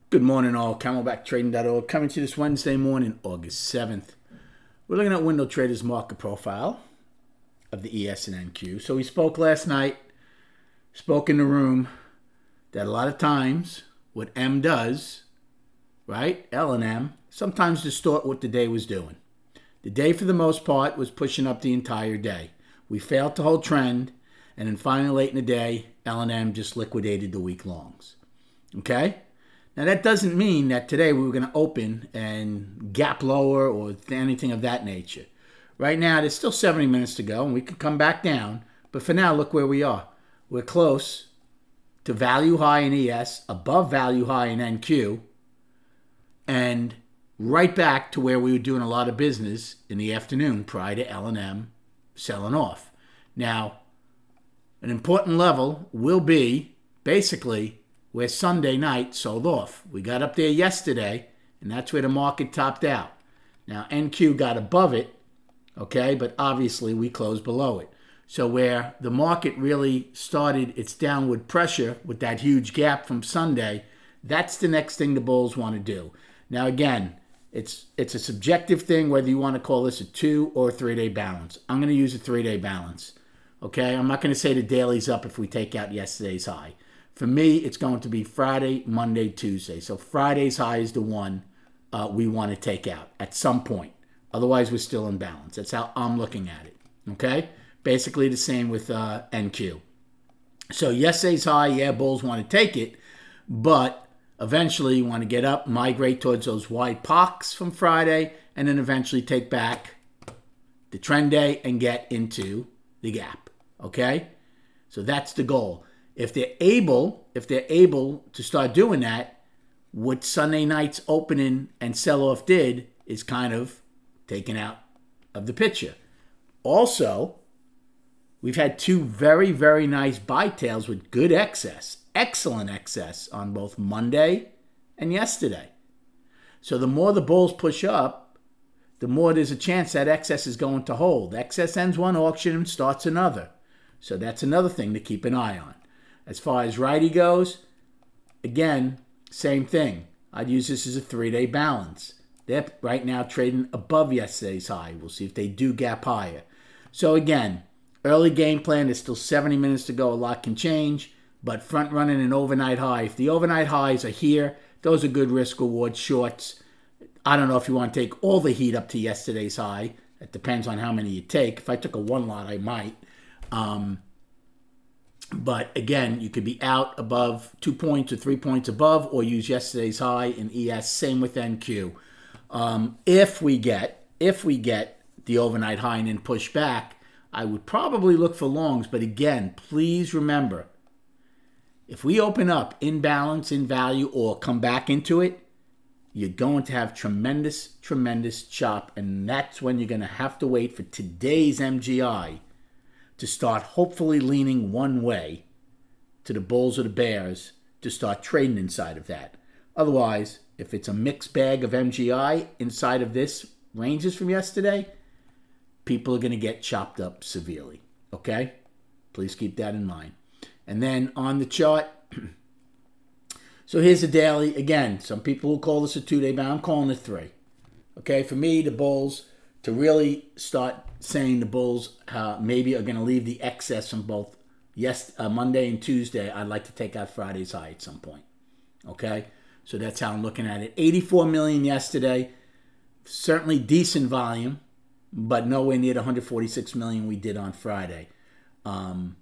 Good morning, all. CamelbackTrading.org coming to you this Wednesday morning, August 7th. We're looking at Window Trader's market profile of the ES and NQ. So we spoke last night, spoke in the room, that a lot of times what M does, right, L and M, sometimes distort what the day was doing. The day, for the most part, was pushing up the entire day. We failed to hold trend, and then finally late in the day, L and M just liquidated the week longs. Okay? Now, that doesn't mean that today we were going to open and gap lower or anything of that nature. Right now, there's still 70 minutes to go, and we could come back down. But for now, look where we are. We're close to value high in ES, above value high in NQ, and right back to where we were doing a lot of business in the afternoon prior to L&M selling off. Now, an important level will be basically where Sunday night sold off. We got up there yesterday, and that's where the market topped out. Now, NQ got above it, okay, but obviously we closed below it. So where the market really started its downward pressure with that huge gap from Sunday, that's the next thing the bulls want to do. Now, again, it's a subjective thing whether you want to call this a 2 or a 3-day balance. I'm going to use a 3-day balance, okay? I'm not going to say the daily's up if we take out yesterday's high. For me, it's going to be Friday, Monday, Tuesday. So Friday's high is the one we want to take out at some point. Otherwise, we're still in balance. That's how I'm looking at it, okay? Basically the same with NQ. So yesterday's high, yeah, bulls want to take it, but eventually you want to get up, migrate towards those wide pocs from Friday, and then eventually take back the trend day and get into the gap, okay? So that's the goal. If they're able to start doing that, what Sunday night's opening and sell-off did is kind of taken out of the picture. Also, we've had two very, very nice buy tails with good excess, excellent excess on both Monday and yesterday. So the more the bulls push up, the more there's a chance that excess is going to hold. Excess ends one auction and starts another. So that's another thing to keep an eye on. As far as righty goes, again, same thing. I'd use this as a 3-day balance. They're right now trading above yesterday's high. We'll see if they do gap higher. So again, early game plan. There's still 70 minutes to go. A lot can change. But front running an overnight high. If the overnight highs are here, those are good risk reward shorts. I don't know if you want to take all the heat up to yesterday's high. It depends on how many you take. If I took a one lot, I might. But again, you could be out above 2 points or 3 points above, or use yesterday's high in ES. Same with NQ. If we get the overnight high and then push back, I would probably look for longs. But again, please remember, if we open up in balance, in value, or come back into it, you're going to have tremendous, tremendous chop. And that's when you're going to have to wait for today's MGI to start hopefully leaning one way to the bulls or the bears to start trading inside of that. Otherwise, if it's a mixed bag of MGI inside of this ranges from yesterday, people are going to get chopped up severely, okay? Please keep that in mind. And then on the chart, so here's a daily. Again, some people will call this a 2-day bound. I'm calling it 3. Okay, for me, the bulls, to really start saying the bulls maybe are going to leave the excess from both Monday and Tuesday, I'd like to take out Friday's high at some point. Okay, so that's how I'm looking at it. 84 million yesterday, certainly decent volume, but nowhere near the 146 million we did on Friday. Come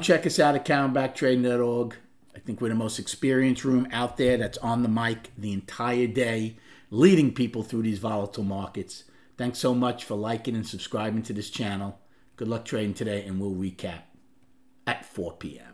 check us out at CamelbackTrading.org. I think we're the most experienced room out there that's on the mic the entire day, leading people through these volatile markets. Thanks so much for liking and subscribing to this channel. Good luck trading today, and we'll recap at 4 p.m.